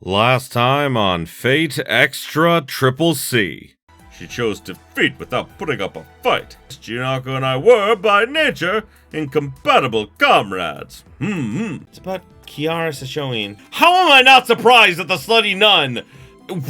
Last time on Fate Extra Triple C. She chose defeat without putting up a fight. Jinako and I were, by nature, incompatible comrades. It's about Kiara Sashoin. How am I not surprised that the slutty nun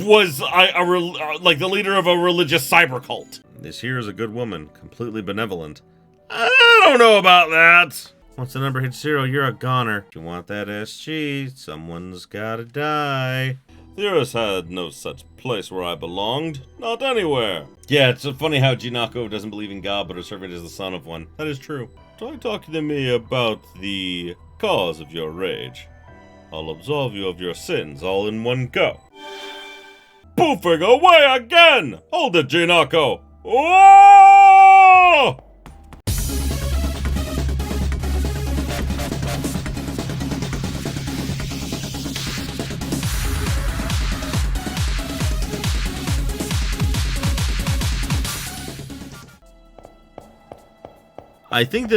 was like the leader of a religious cyber cult? This here is a good woman, completely benevolent. I don't know about that. Once the number hits 0, you're a goner. If you want that SG, someone's gotta die. The Earth had no such place where I belonged. Not anywhere. Yeah, it's funny how Jinako doesn't believe in God, but her servant is the son of one. That is true. Try talking to me about the cause of your rage. I'll absolve you of your sins all in one go. Poofing away again! Hold it, Jinako! Oh! I think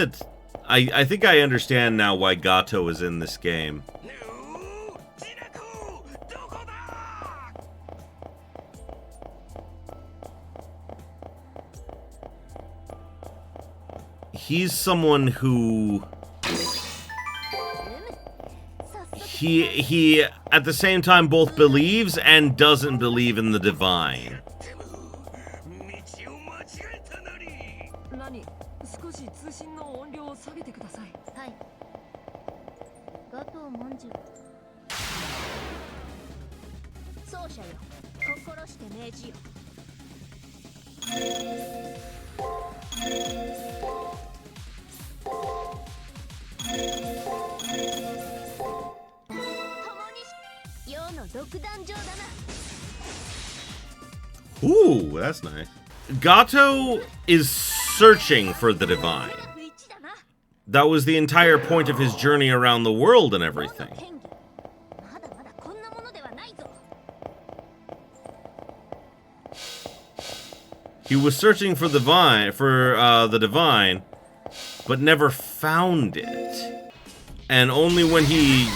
I understand now why Gatou is in this game. He's someone who he at the same time both believes and doesn't believe in the divine. Ooh, that's nice. Gatou is searching for the divine. That was the entire point of his journey around the world and everything. He was searching for the divine, but never found it. And only when he,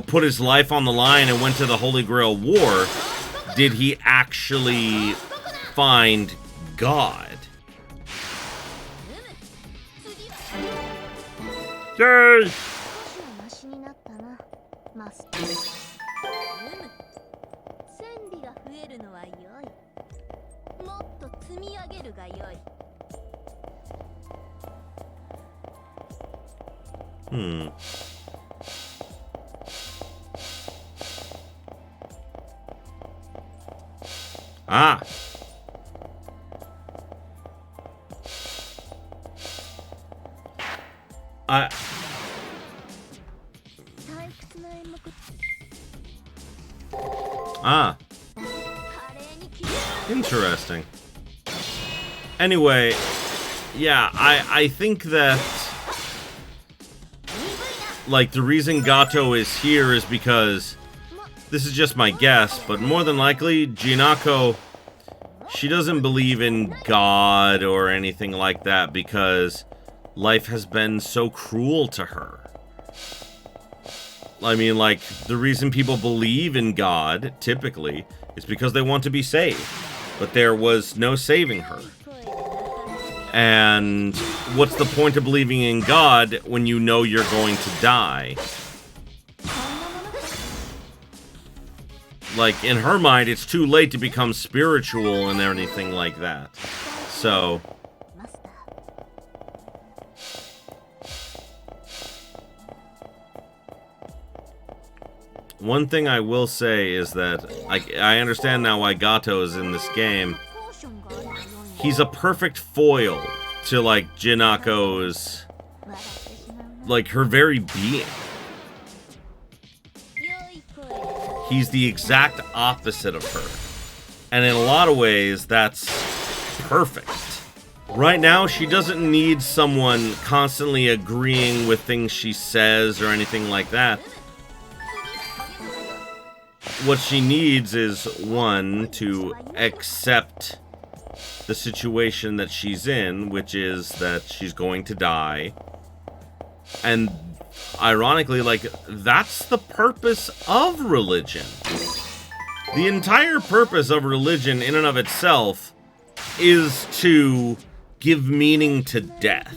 put his life on the line and went to the Holy Grail War, did he actually find God. Yay! Ah. Interesting. Anyway, yeah, I think that the reason Gatou is here is because, this is just my guess, but more than likely, Jinako, she doesn't believe in God or anything like that because life has been so cruel to her. I mean, the reason people believe in God, typically, is because they want to be saved. But there was no saving her. And what's the point of believing in God when you know you're going to die? In her mind, it's too late to become spiritual and anything like that. So one thing I will say is that I understand now why Gatou is in this game. He's a perfect foil to, Jinako's, her very being. He's the exact opposite of her. And in a lot of ways, that's perfect. Right now, she doesn't need someone constantly agreeing with things she says or anything like that. What she needs is, one, to accept the situation that she's in, which is that she's going to die. And ironically, that's the purpose of religion. The entire purpose of religion in and of itself is to give meaning to death.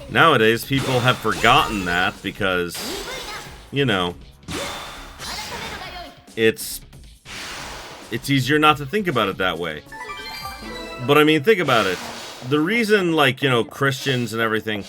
Nowadays, people have forgotten that because, you know, it's easier not to think about it that way. But I mean, think about it. The reason, like, you know, Christians and everything...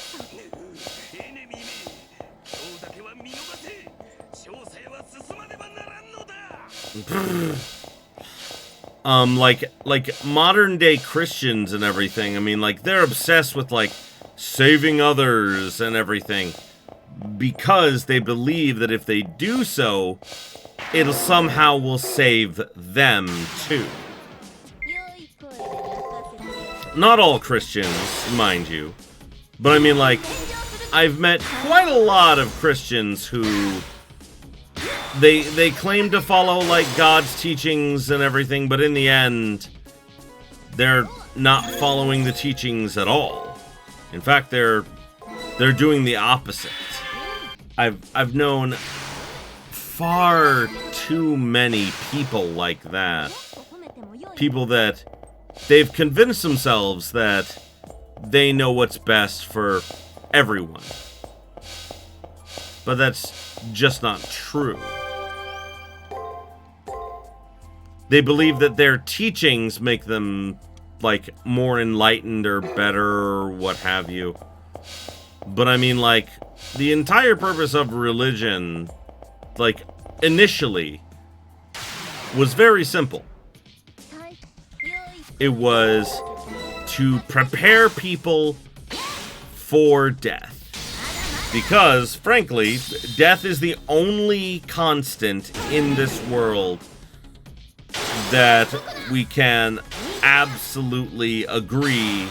like modern day Christians and everything, I mean, like, they're obsessed with, like, saving others and everything because they believe that if they do so, it'll somehow will save them too. Not all Christians, mind you, but I mean, like, I've met quite a lot of Christians who they claim to follow, like, God's teachings and everything, but in the end, they're not following the teachings at all. In fact, they're doing the opposite. I've known far too many people like that. People that they've convinced themselves that they know what's best for everyone. But that's just not true. They believe that their teachings make them, like, more enlightened or better or what have you. But I mean, like, the entire purpose of religion, like, initially, was very simple. It was to prepare people for death. Because, frankly, death is the only constant in this world that we can absolutely agree.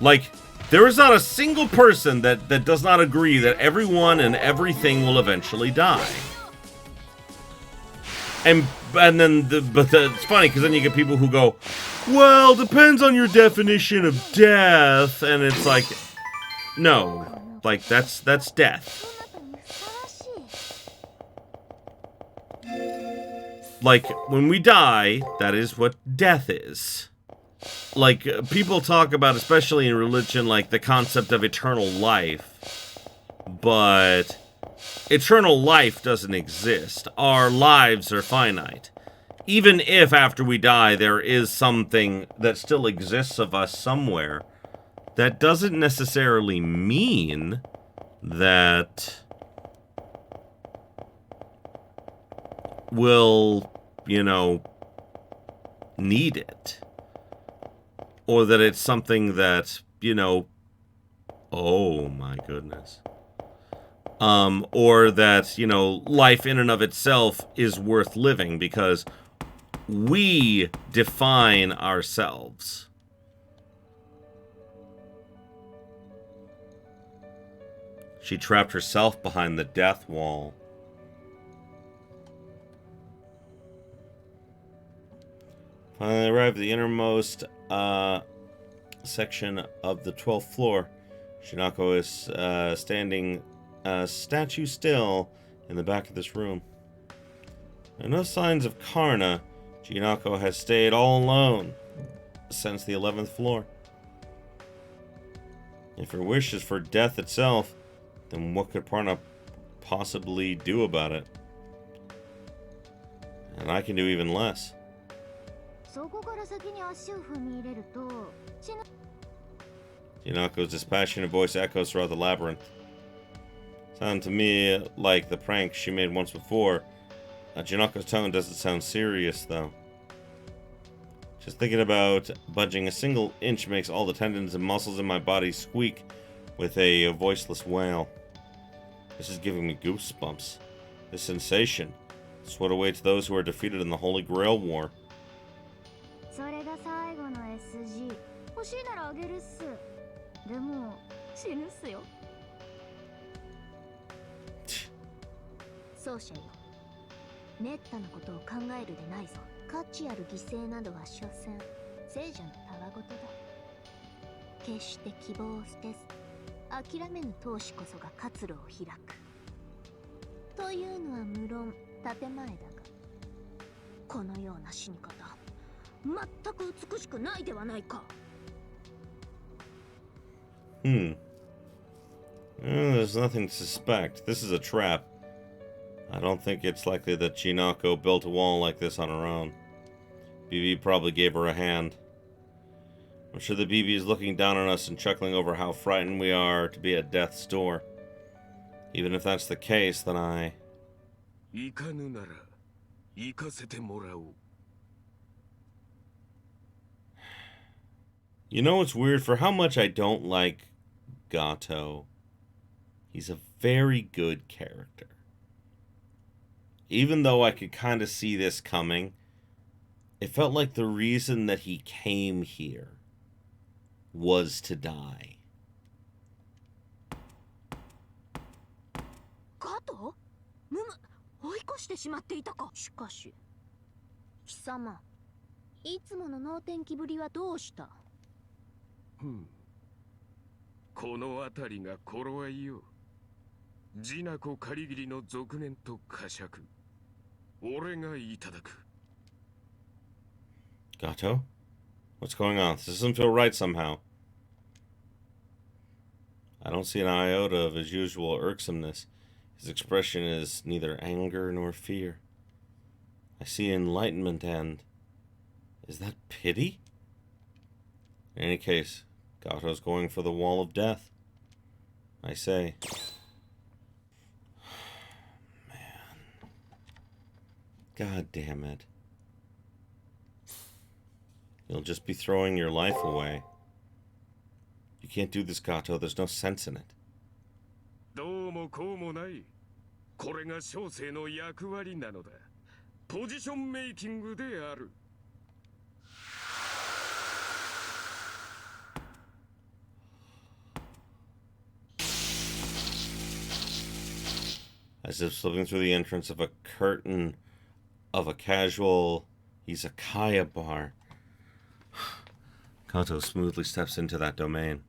Like, there is not a single person that does not agree that everyone and everything will eventually die. And then, it's funny, because then you get people who go, well, depends on your definition of death, and it's like, no, like, that's death. Like, when we die, that is what death is. Like, people talk about, especially in religion, like, the concept of eternal life. But eternal life doesn't exist. Our lives are finite. Even if after we die there is something that still exists of us somewhere, that doesn't necessarily mean that we'll, you know, need it. Or that it's something that, you know, oh my goodness. Or that, you know, life in and of itself is worth living because we define ourselves. She trapped herself behind the death wall. Finally arrived at the innermost section of the 12th floor. Jinako is standing statue still in the back of this room. There are no signs of Karna. Jinako has stayed all alone since the 11th floor. If her wish is for death itself, then what could Parna possibly do about it? And I can do even less. Jinako's dispassionate voice echoes throughout the labyrinth. Sound to me like the prank she made once before. Jinako's tone doesn't sound serious, though. Just thinking about budging a single inch makes all the tendons and muscles in my body squeak with a voiceless wail. This is giving me goosebumps. This sensation is what awaits those who are defeated in the Holy Grail War. いうのは無論建前だが、このような死に方、全く美しくないではないか。There's nothing to suspect. This is a trap. I don't think it's likely that Jinako built a wall like this on her own. BB probably gave her a hand. I'm sure the BB is looking down on us and chuckling over how frightened we are to be at death's door. Even if that's the case, then I... You know what's weird? For how much I don't like Gatou, he's a very good character. Even though I could kind of see this coming, it felt like the reason that he came here was to die. Gatou? 追い越してしまっていたか。しかし、貴様、いつもの能天気ぶりはどうした？この辺りが頃合いよ。Jinako仮切りの続年と呵責。俺がいただく。Gatou? What's going on? This doesn't feel right somehow. I don't see an iota of his usual irksomeness. His expression is neither anger nor fear. I see enlightenment and... Is that pity? In any case, Gatou's going for the wall of death. I say. Man. God damn it. You'll just be throwing your life away. You can't do this, Gatou. There's no sense in it. どうもこうもない。これが小生の役割なのだ。ポジションメイキングである。As if slipping through the entrance of a curtain of a casual izakaya bar, Gatou smoothly steps into that domain.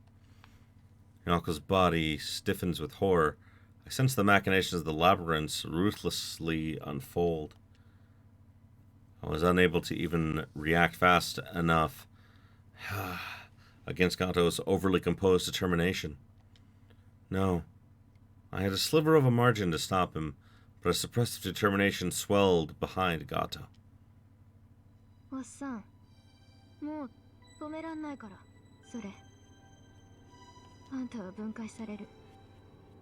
Jinako's body stiffens with horror. I sense the machinations of the labyrinths ruthlessly unfold. I was unable to even react fast enough against Gatou's overly composed determination. No. I had a sliver of a margin to stop him, but a suppressive determination swelled behind Gatou. おっさん、もう止めらんないから、それ。あんたは分解される。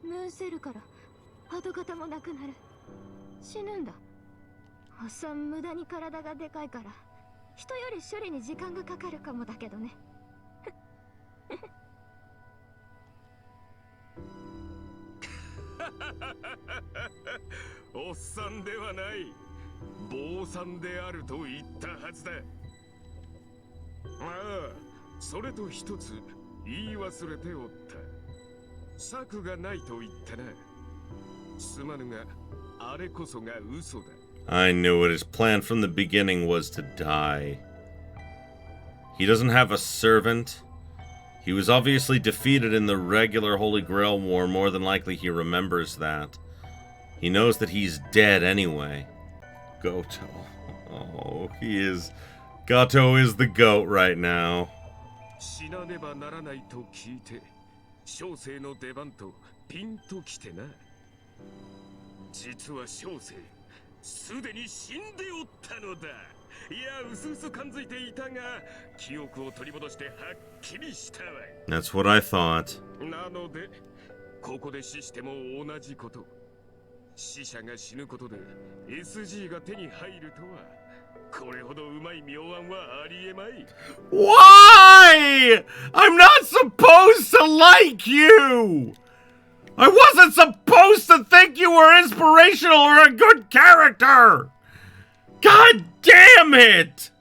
ムーンセルから跡形もなくなる。死ぬんだ。おっさん無駄に体がでかいから、人より処理に時間がかかるかもだけどね。おっさんではない。坊さんであると言ったはずだ。ああ、それと一つ言い忘れておった。策がないと言ったな。すまぬが、あれこそが嘘だ。I knew it. His plan from the beginning was to die. He doesn't have a servant. He was obviously defeated in the regular Holy Grail War. More than likely he remembers that. He knows that he's dead anyway. Gatou. Oh, he is... Gatou is the goat right now. 死なねばならないと聞いて、小生の出番とピンときてな。実は小生、すでに死んでおったのだ。いや、うすうす感づいていたが、記憶を取り戻してはっきりしたわ。That's what I thought. なので、ここで死しても同じこと。死者が死ぬことで SG が手に入るとは、これほどうまい妙案はありえまい。Why? I'm not supposed to like you! I wasn't supposed to think you were inspirational or a good character! God damn it!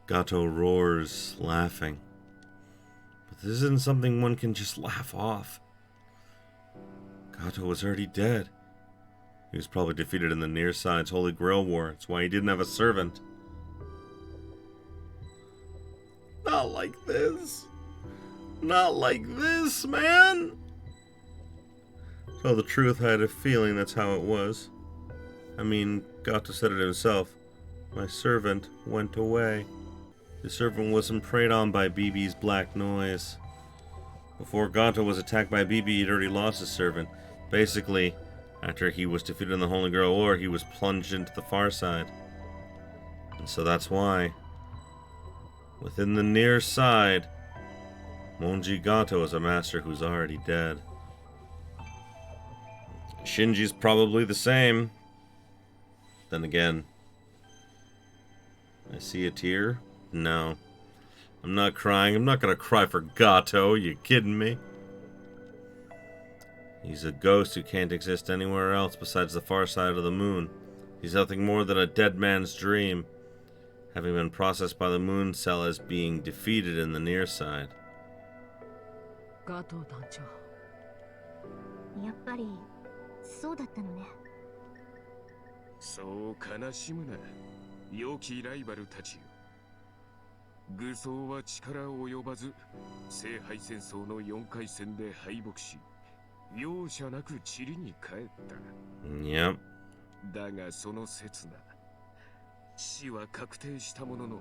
Gatou roars, laughing. But this isn't something one can just laugh off. Gatou was already dead. He was probably defeated in the Near Side's Holy Grail War. That's why he didn't have a servant. Not like this. Not like this, man. tell the truth, I had a feeling that's how it was. I mean, Gatou said it himself. My servant went away. The servant wasn't preyed on by BB's black noise. Before Gatou was attacked by BB, he'd already lost his servant. Basically, after he was defeated in the Holy Grail War, he was plunged into the far side. And so that's why, within the near side, Monji Gatou is a master who's already dead. Shinji's probably the same. Then again, I see a tear? No. I'm not crying. I'm not gonna cry for Gatou. You kidding me? He's a ghost who can't exist anywhere else besides the far side of the moon. He's nothing more than a dead man's dream, having been processed by the moon cell as being defeated in the near side. Gatou 団長。やっぱりそうだったのね。そう悲しむな、良きライバルたちよ。愚僧は力及ばず、聖杯戦争の4回戦で敗北し、容赦なく塵に帰った。Yep. だがその刹那、死は確定したものの、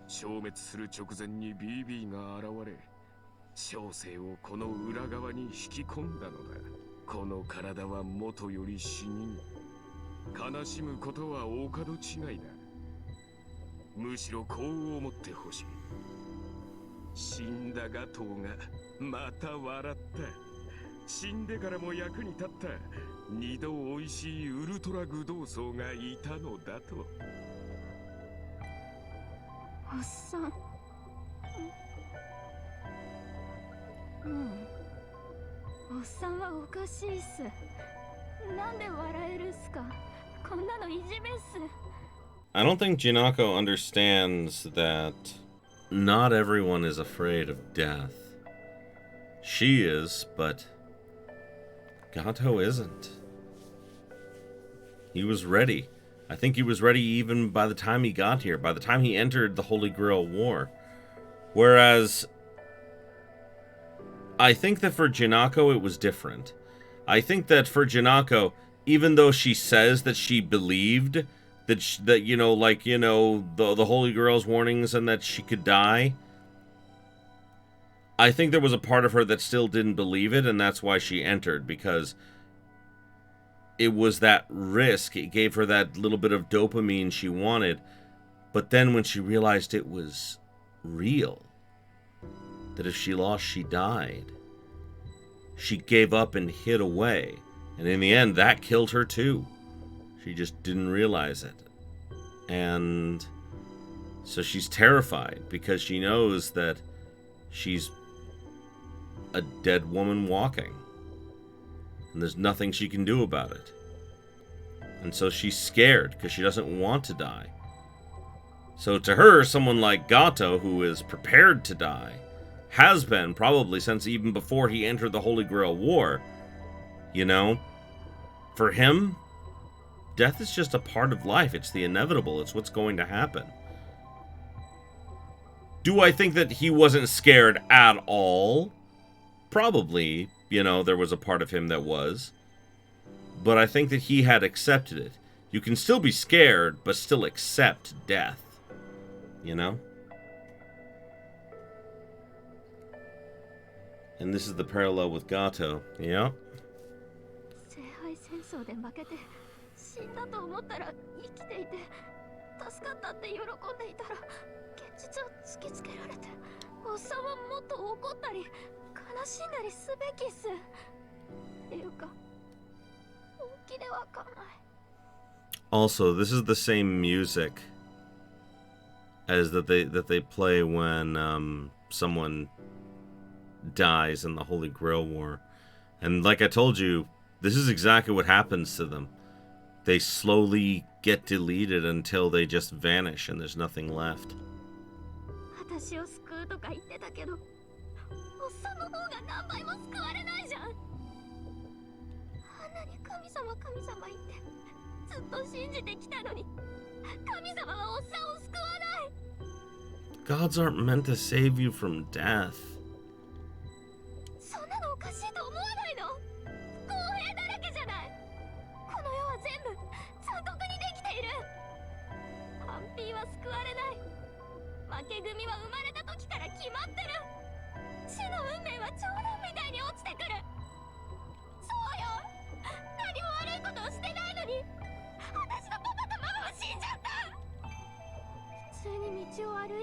消滅する直前に BB が現れ、小生をこの裏側に引き込んだのだ。この体は元より死人。悲しむことはお門違いだ。むしろ幸運を持ってほしい。死んだガトーがまた笑った。死んでからも役に立った二度おいしいウルトラグドウソウがいたのだと。おっさん。おっさんはおかしいっす。なんで笑えるっすか。こんなのいじめっす。I don't think Jinako understands that not everyone is afraid of death. She is, but Gatou isn't. He was ready. I think he was ready even by the time he got here, by the time he entered the Holy Grail War. Whereas, I think that for Jinako it was different. I think that for Jinako, even though she says that she believed that, the Holy Grail's warnings and that she could die, I think there was a part of her that still didn't believe it, and that's why she entered, because it was that risk. It gave her that little bit of dopamine she wanted. But then when she realized it was real, that if she lost, she died, she gave up and hid away. And in the end, that killed her too. She just didn't realize it. And so she's terrified because she knows that she's a dead woman walking. And there's nothing she can do about it. And so she's scared because she doesn't want to die. So to her, someone like Gatou, who is prepared to die, has been probably since even before he entered the Holy Grail War, for him, death is just a part of life. It's the inevitable. It's what's going to happen. Do I think that he wasn't scared at all? Probably, there was a part of him that was. But I think that he had accepted it. You can still be scared, but still accept death. And this is the parallel with Gatou. Yeah. 聖杯戦争で負けて死んだと思ったら生きていて助かったって喜んでいたら現実を突きつけられておっさんはもっと怒ったり悲しんだりすべきっす。っていうか本気でわかんない。 Also, this is the same music as that they play when someone dies in the Holy Grail War. And like I told you, this is exactly what happens to them. They slowly get deleted until they just vanish and there's nothing left. 私を救うとか言ってたけど、おっさんの方が何倍も救われないじゃん。あんなに神様言ってずっと信じてきたのに、神様はおっさんを救わない。 Gods aren't meant to save you from death. そんなのおかしいと思わないの？不公平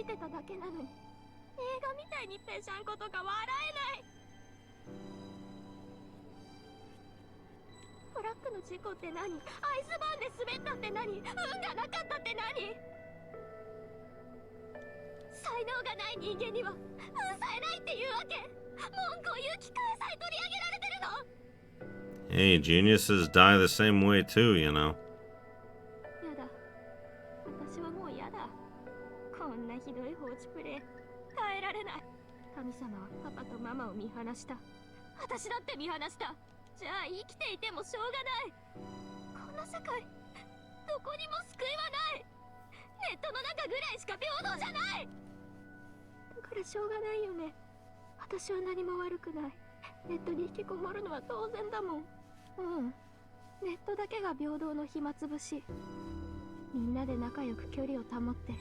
見てただけなのに、映画みたいにぺしゃんことか笑えない。トラックの事故って何？アイスバーンで滑ったって何？運がなかったって何？才能がない人間には運さえないっていうわけ？文句を言う機会さえ取り上げられてるの？ Hey, geniuses die the same way too, you know. やだ。私はもうやだ。こんなひどい放置プレイ耐えられない。神様はパパとママを見放した。私だって見放した。じゃあ生きていてもしょうがない。こんな社会どこにも救いはない。ネットの中ぐらいしか平等じゃない。だからしょうがないよね。私は何も悪くない。ネットに引きこもるのは当然だもん。ネットだけが平等の暇つぶし。みんなで仲良く距離を保って、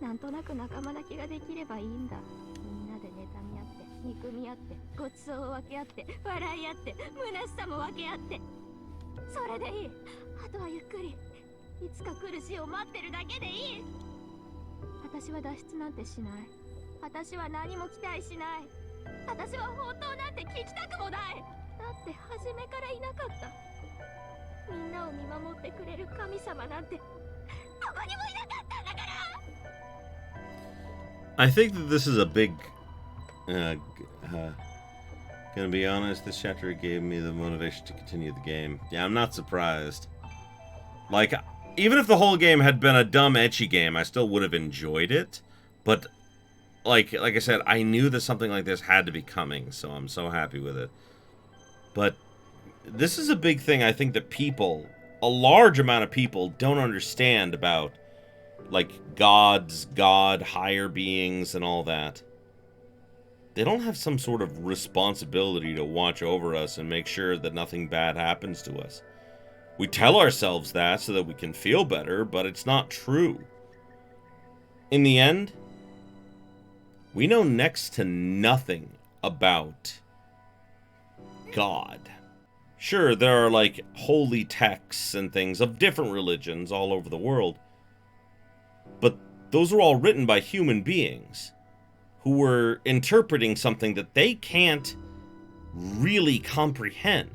なんとなく仲間だけができればいいんだ。みんなで妬み合って、憎み合って、ごちそうを分け合って、笑い合って、虚しさも分け合って。それでいい。あとはゆっくり、いつか来る日を待ってるだけでいい。私は脱出なんてしない。私は何も期待しない。私は本当なんて聞きたくもない。だって初めからいなかった。みんなを見守ってくれる神様なんてどこにもいなかったんだから。 I think that this is a big... gonna be honest, this chapter gave me the motivation to continue the game. Yeah, I'm not surprised. Like, even if the whole game had been a dumb, ecchi game, I still would have enjoyed it. But, like I said, I knew that something like this had to be coming, so I'm so happy with it. But this is a big thing I think that people, a large amount of people, don't understand about, like, gods, God, higher beings, and all that. They don't have some sort of responsibility to watch over us and make sure that nothing bad happens to us. We tell ourselves that so that we can feel better, but it's not true. In the end, we know next to nothing about God. Sure, there are, like, holy texts and things of different religions all over the world, but those were all written by human beings who were interpreting something that they can't really comprehend.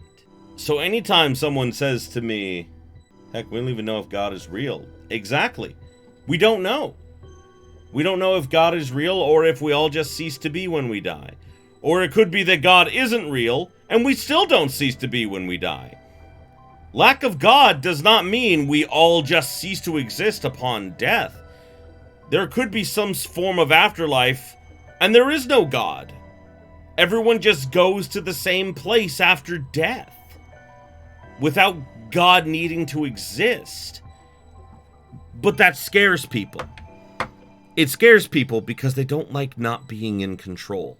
So anytime someone says to me, heck, we don't even know if God is real. Exactly. We don't know. We don't know if God is real or if we all just cease to be when we die. Or it could be that God isn't real and we still don't cease to be when we die. Lack of God does not mean we all just cease to exist upon death. There could be some form of afterlife and there is no God. Everyone just goes to the same place after death, without God needing to exist. But that scares people. It scares people because they don't like not being in control.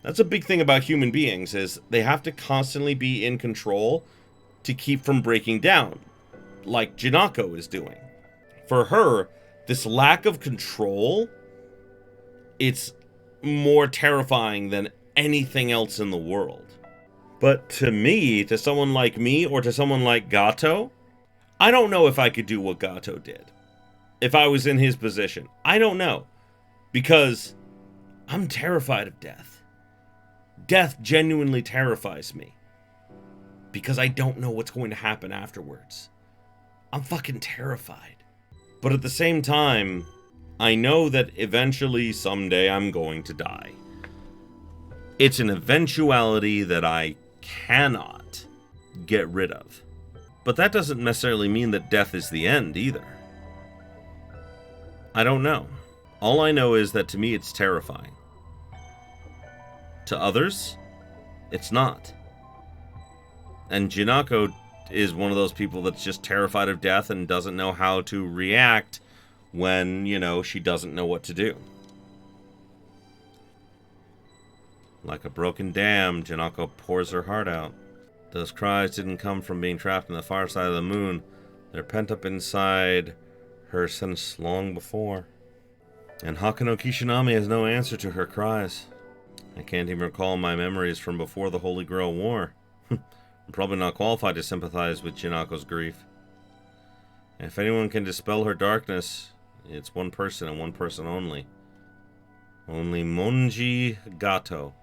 That's a big thing about human beings, is they have to constantly be in control to keep from breaking down, like Jinako is doing. For her, this lack of control, it's more terrifying than anything else in the world. But to me, to someone like me, or to someone like Gatou, I don't know if I could do what Gatou did. If I was in his position. I don't know. Because I'm terrified of death. Death genuinely terrifies me. Because I don't know what's going to happen afterwards. I'm fucking terrified. But at the same time, I know that eventually, someday, I'm going to die. It's an eventuality that I cannot get rid of. But that doesn't necessarily mean that death is the end either. I don't know. All I know is that to me it's terrifying. To others, it's not. And Jinako is one of those people that's just terrified of death and doesn't know how to react when, you know, she doesn't know what to do. Like a broken dam, Jinako pours her heart out. Those cries didn't come from being trapped in the far side of the moon. They're pent up inside her since long before. And Hakuno Kishinami has no answer to her cries. I can't even recall my memories from before the Holy Grail War. I'm probably not qualified to sympathize with Jinako's grief. If anyone can dispel her darkness, It's one person and one person only. Only Monji Gatou,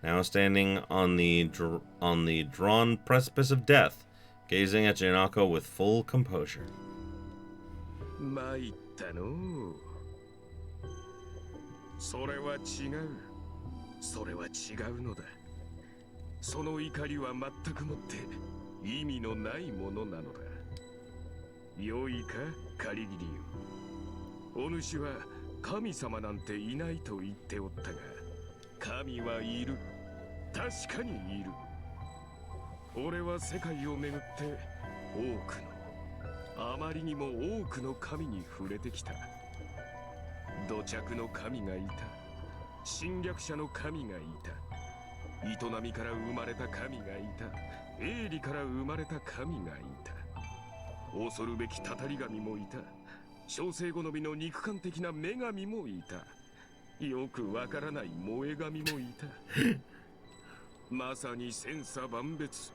now standing on the drawn precipice of death, gazing at Jinako with full composure. 参ったのう。それは違う。それは違うのだ。その怒りは全くもって意味のないものなのだ。良いか、カリギリよ。お主は神様なんていないと言っておったが、神はいる。確かにいる。俺は世界を巡って多くの、あまりにも多くの神に触れてきた。土着の神がいた。侵略者の神がいた。営みから生まれた神がいた。営利から生まれた神がいた。恐るべきたたり神もいた。小生好みの肉感的な女神もいた。よくわからない萌え神もいた。まさに千差万別。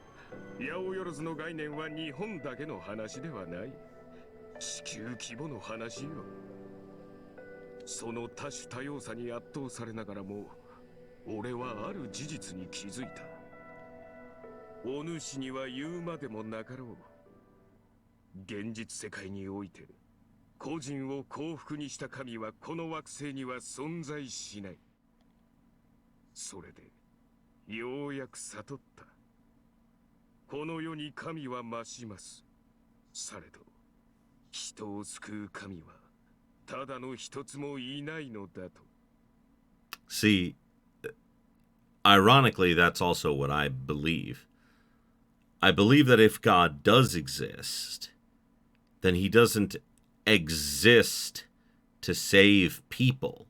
八百万の概念は日本だけの話ではない。地球規模の話よ。その多種多様さに圧倒されながらも、俺はある事実に気づいた。お主には言うまでもなかろう。現実世界において、個人を幸福にした神はこの惑星には存在しない。それで、ようやく悟った。この世に神は増します。されど、人を救う神は、ただの一つもいないのだと。See, ironically, that's also what I believe. I believe that if God does exist, then he doesn't exist to save people.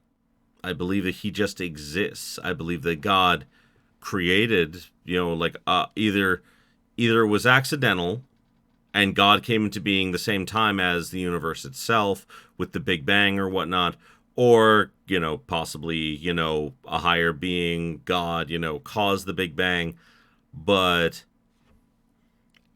I believe that he just exists. I believe that God created, like either it was accidental and God came into being the same time as the universe itself with the Big Bang or whatnot, or, possibly, a higher being, God, caused the Big Bang. But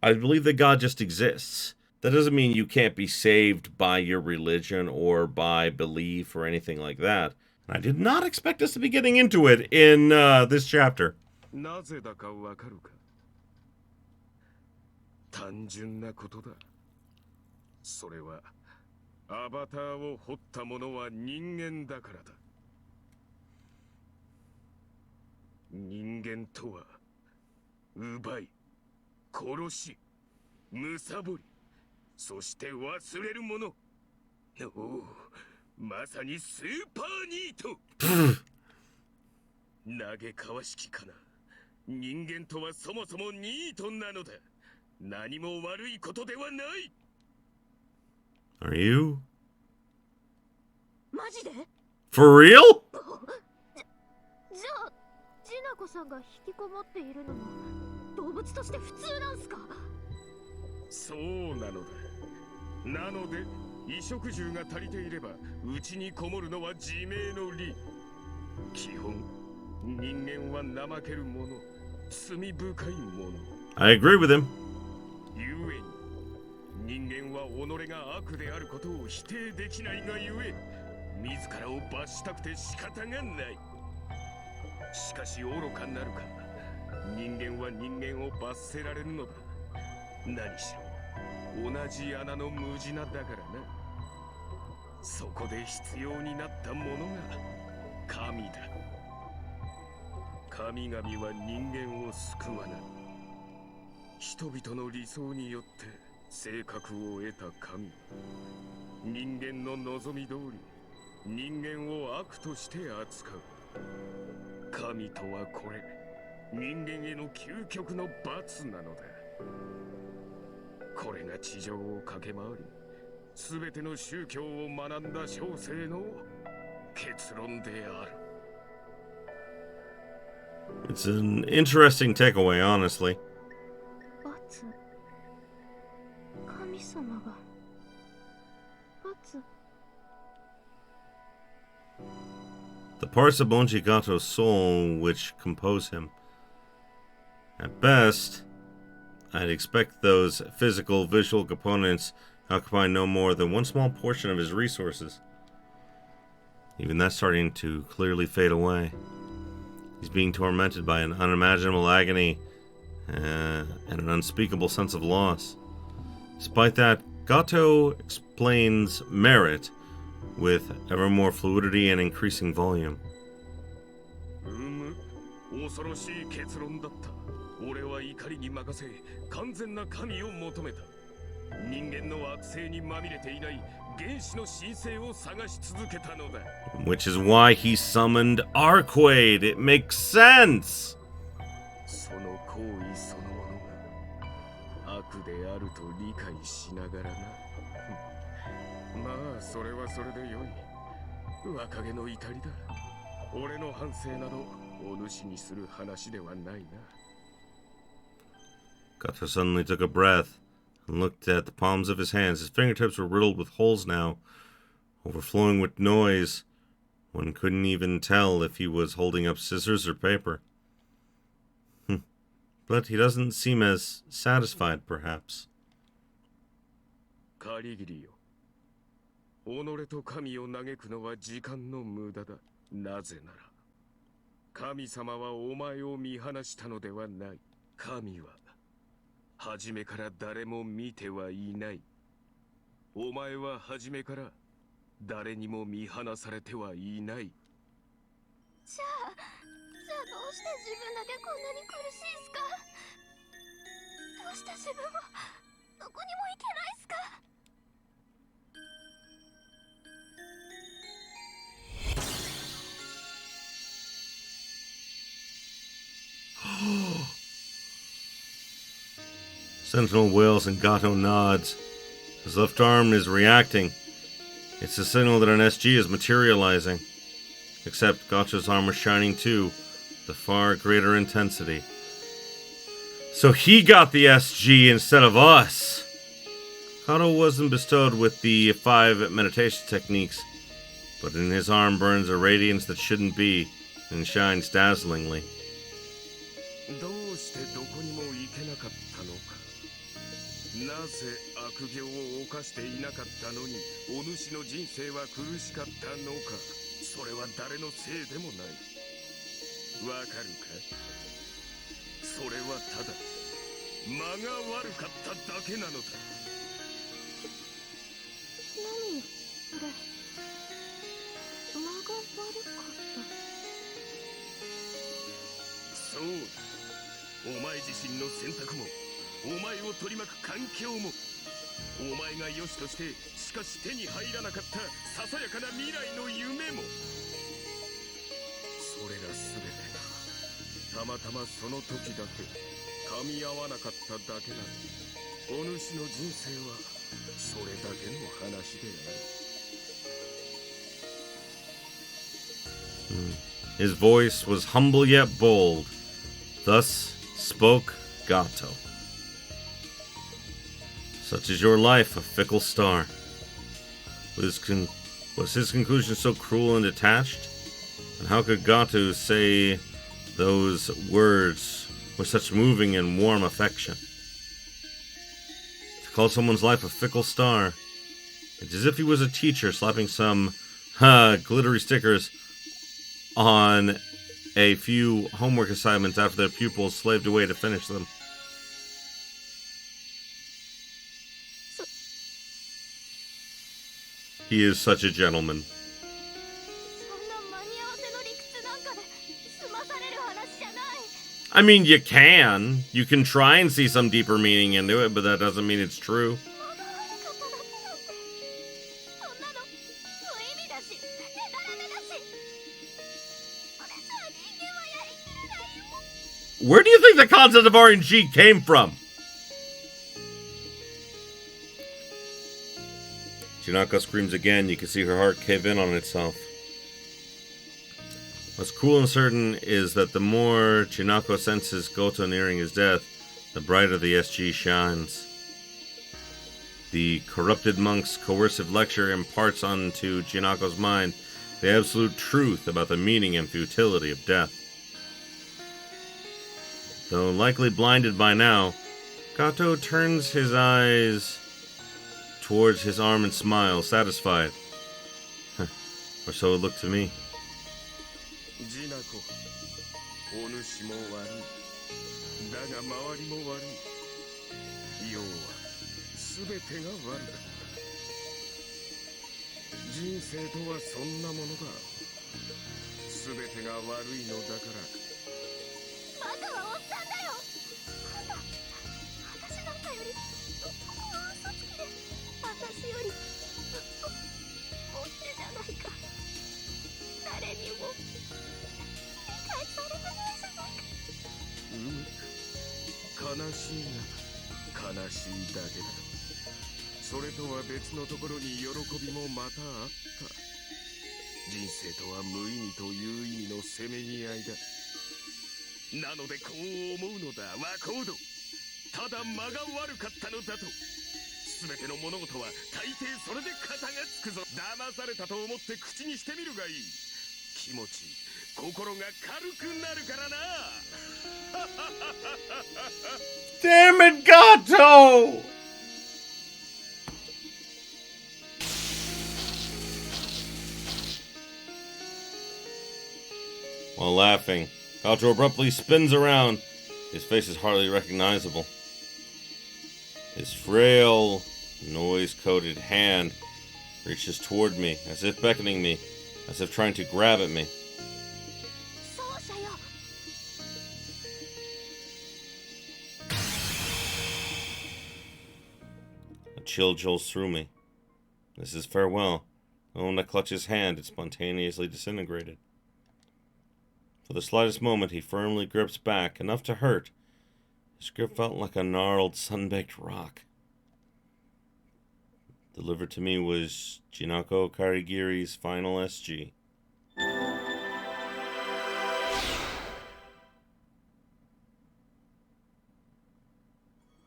I believe that God just exists. That doesn't mean you can't be saved by your religion or by belief or anything like that. I did not expect us to be getting into it in this chapter. なぜだかわかるか。単純なことだ。それはアバターを彫った者は人間だからだ。人間とは奪い、殺し、貪り、そして忘れるもの。おお、まさにスーパーニート。嘆かわしきかな。人間とはそもそもニートなのだ。何も悪いことではない。Are you? マジで？ For real? じゃあ、ジナコさんが引きこもっているのも動物として普通なんすか？そうなのだ。なので、衣食住が足りていれば、うちにこもるのは自明の理。基本、人間は怠けるもの、罪深いもの。I agree with him. ゆえに、人間は己が悪であることを否定できないがゆえ、自らを罰したくて仕方がない。しかし愚かなるか、人間は人間を罰せられるのだ。何しろ、同じ穴の無地なだからな。そこで必要になったものが神だ。神々は人間を救わない。人々の理想によって性格を得た神。人間の望み通り、人間を悪として扱う。神とはこれ、人間への究極の罰なのだ。これが地上を駆け回り、すべての宗教を学んだ小生の結論である。It's an interesting takeaway, honestly. 罰？神様が罰？ The parts of Monji Gato's soul which compose him. At best, I'd expect those physical, visual components occupy no more than one small portion of his resources. Even that's starting to clearly fade away. He's being tormented by an unimaginable agony and an unspeakable sense of loss. Despite that, Gatou explains merit with ever more fluidity and increasing volume. 恐ろしい結論だった。俺は怒りに任せ、完全な神を求めた。人間の悪性にまみれていない原始の神聖を探し続けたのだ。Which is why he summoned Arquaid. It makes sense. その行為そのものが悪であると理解しながらな。まあそれはそれでよい。若気の至りだ。俺の反省などお主にする話ではないな。Gatou suddenly took a breath and looked at the palms of his hands. His fingertips were riddled with holes now, overflowing with noise. One couldn't even tell if he was holding up scissors or paper. But he doesn't seem as satisfied, perhaps. カリギリよ。己と神を嘆くのは時間の無駄だ。なぜなら、神様はお前を見放したのではない。神は初めから誰も見てはいない。お前は初めから誰にも見放されてはいない。じゃあどうして自分だけこんなに苦しいんすか？どうして自分はどこにも行けないんすか？ Sentinel wails and Gatou nods. His left arm is reacting. It's a signal that an SG is materializing. Except Gatou's arm was shining too, with a far greater intensity. So he got the SG instead of us! Gatou wasn't bestowed with the 5 meditation techniques, but in his arm burns a radiance that shouldn't be, and shines dazzlingly. どうしてどこにも行けなかったのか。なぜ悪行を犯していなかったのにお主の人生は苦しかったのか。それは誰のせいでもない。わかるか。それはただ間が悪かっただけなのだ。何よそれ。間が悪かった。そうだ。お前自身の選択もお前を取り巻く環境もお前が良しとしてしかし手に入らなかったささやかな未来の夢もそれら全てがたまたまその時だけ噛み合わなかっただけなの。お主の人生はそれだけの話である。His voice was humble yet bold. Thus spoke Gatou. Such is your life, a fickle star. Was his conclusion so cruel and detached? And how could Gatou say those words with such moving and warm affection? To call someone's life a fickle star, it's as if he was a teacher slapping some glittery stickers on a few homework assignments after their pupils slaved away to finish them. He is such a gentleman. I mean, you can. You can try and see some deeper meaning into it, but that doesn't mean it's true. Where do you think the concept of RNG came from? Jinako screams again. You can see her heart cave in on itself. What's cool and certain is that the more Jinako senses Gatou nearing his death, the brighter the SG shines. The corrupted monk's coercive lecture imparts onto Jinako's mind the absolute truth about the meaning and futility of death. Though likely blinded by now, Gatou turns his eyes towards his arm and smiles, satisfied. Or so it looked to me. ジナコ、お主も悪い。だが周りも悪い。要は全てが悪かった。人生とはそんなものだ。全てが悪いのだから。バカはおっさんだよ。私なんかより嘘つきで、私よりこっちじゃないか。誰にも理解されてないじゃないか。悲しいな。悲しいだけだ。それとは別のところに喜びもまたあった。人生とは無意味という意味のせめぎ合いだ。なのでこう思うのだ、ワコード。ただ間が悪かったのだと。全ての物事は大抵それで片がつくぞ。騙されたと思って口にしてみるがいい。気持ち、心が軽くなるからな。Damn it, Gatou! While laughing, Gatou abruptly spins around. His face is hardly recognizable. His frail, noise-coated hand reaches toward me, as if beckoning me, as if trying to grab at me. A chill jolts through me. This is farewell. The moment I clutch his hand, it spontaneously disintegrated. For the slightest moment, he firmly grips back, enough to hurt. His grip felt like a gnarled, sun-baked rock. Delivered to me was Jinako Karigiri's final SG.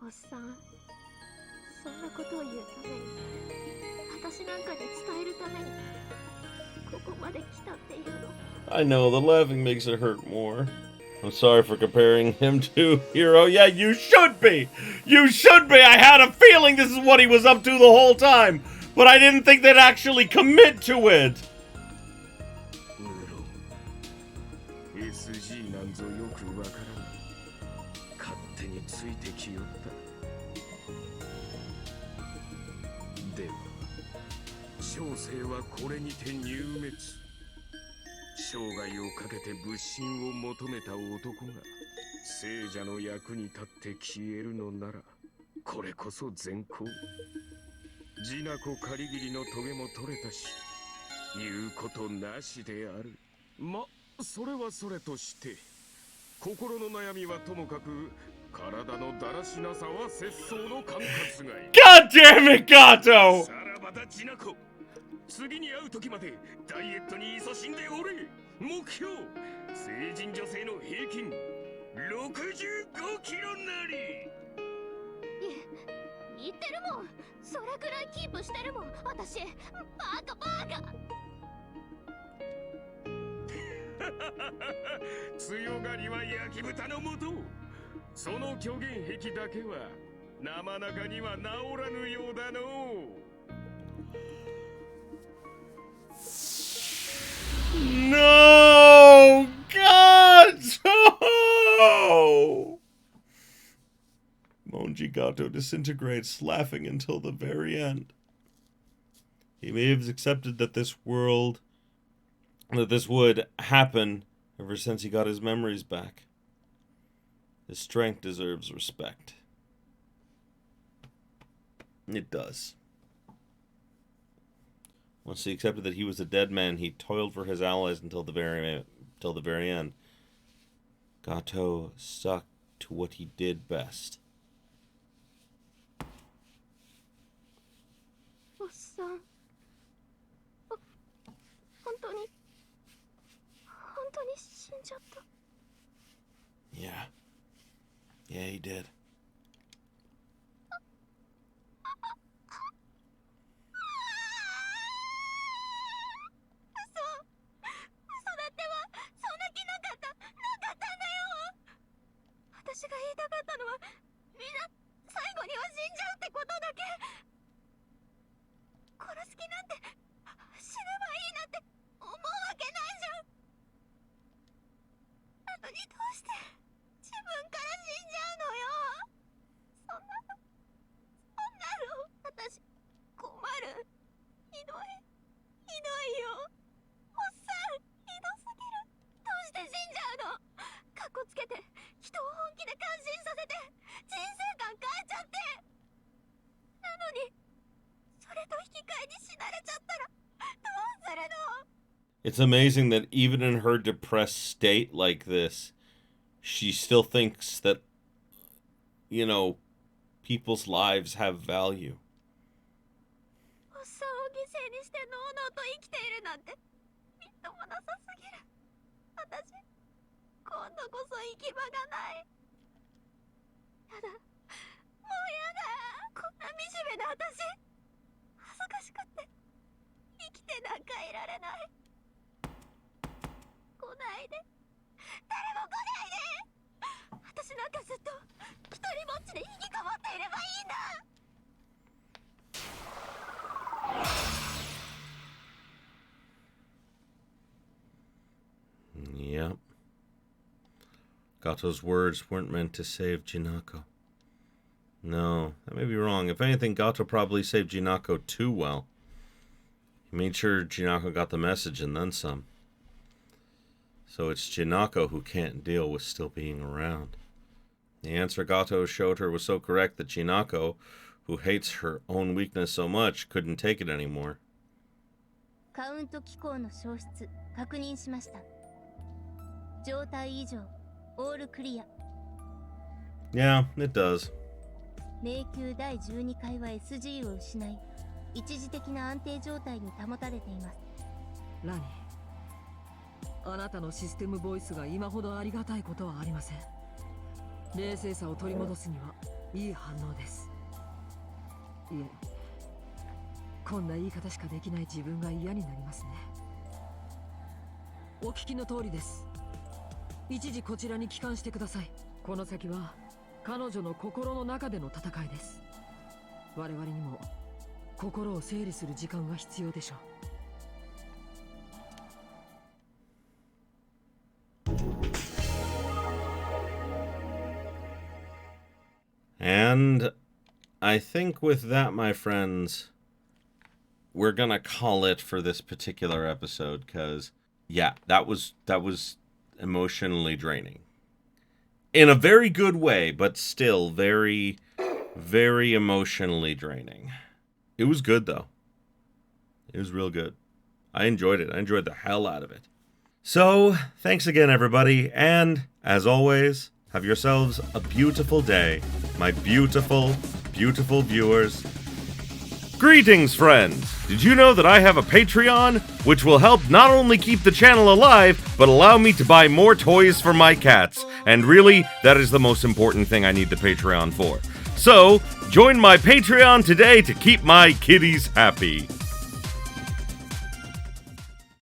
おっさん、そんなことを言うために、私なんかに伝えるために、ここまで来たっていうの。I know, the laughing makes it hurt more. I'm sorry for comparing him to Hero. Yeah, you should be! You should be! I had a feeling this is what he was up to the whole time! But I didn't think they'd actually commit to it! SG なんぞよくわからん。勝手についてきよった。では、小生はこれにて入滅。生涯をかけて仏心を求めた男が聖者の役に立って消えるのなら、これこそ善行。ジナコカリギリのトゲも取れたし、言うことなしである。ま、それはそれとして、心の悩みはともかく、体のだらしなさは節操の管轄外。God damn it, Gatou! さらばだジナコ。次に会う時までダイエットに勤しんでおれ。目標、成人女性の平均65キロなり。言ってるもん。それくらいキープしてるもん。私、バカバカ。強がりは焼き豚のもと。その虚言癖だけは生中には治らぬようだのう。No! Gatou! Monji Gatou disintegrates, laughing until the very end. He may have accepted that this would happen ever since he got his memories back. His strength deserves respect. It does. Once he accepted that he was a dead man, he toiled for his allies until the very end. Gatou stuck to what he did best. おっさん、本当に死んじゃった。Yeah, he did. 私が言いたかったのは、みんな最後には死んじゃうってことだけ。殺す気なんて、死ねばいいなんて It's amazing that even in her depressed state like this, she still thinks that, you know, people's lives have value. おっさんを犠牲にしてのうのうと生きているなんてみっともなさすぎる。私、今度こそ行き場がない。やだ、もうやだ。こんな惨めな私、恥ずかしくって生きてなんかいられない。来ないで、誰も来ないで。私なんかずっと一人ぼっちで引きこもっていればいいんだ。Yep. Gato's words weren't meant to save Jinako. No, that may be wrong. If anything, Gatou probably saved Jinako too well. He made sure Jinako got the message and then some. So it's Jinako who can't deal with still being around. The answer Gatou showed her was so correct that Jinako, who hates her own weakness so much, couldn't take it anymore. カウント機構の消失確認しました。状態異常、オールクリア。Yeah, it does. 迷宮第12階は SG を失い、一時的な安定状態に保たれています。ラニー、あなたのシステムボイスが今ほどありがたいことはありません。冷静さを取り戻すにはいい反応です。いえ、こんな言い方しかできない自分が嫌になりますね。お聞きの通りです。一時こちらに帰還してください。この先は彼女の心の中での戦いです。我々にも心を整理する時間が必要でしょう。And I think with that, my friends, we're gonna call it for this particular episode, because yeah, that was emotionally draining. In a very good way, but still very, very emotionally draining. It was good, though. It was real good. I enjoyed it. I enjoyed the hell out of it. So, thanks again, everybody. And, as always, have yourselves a beautiful day, my beautiful, beautiful viewers. Greetings, friends! Did you know that I have a Patreon, which will help not only keep the channel alive, but allow me to buy more toys for my cats? And really, that is the most important thing I need the Patreon for. So, join my Patreon today to keep my kitties happy.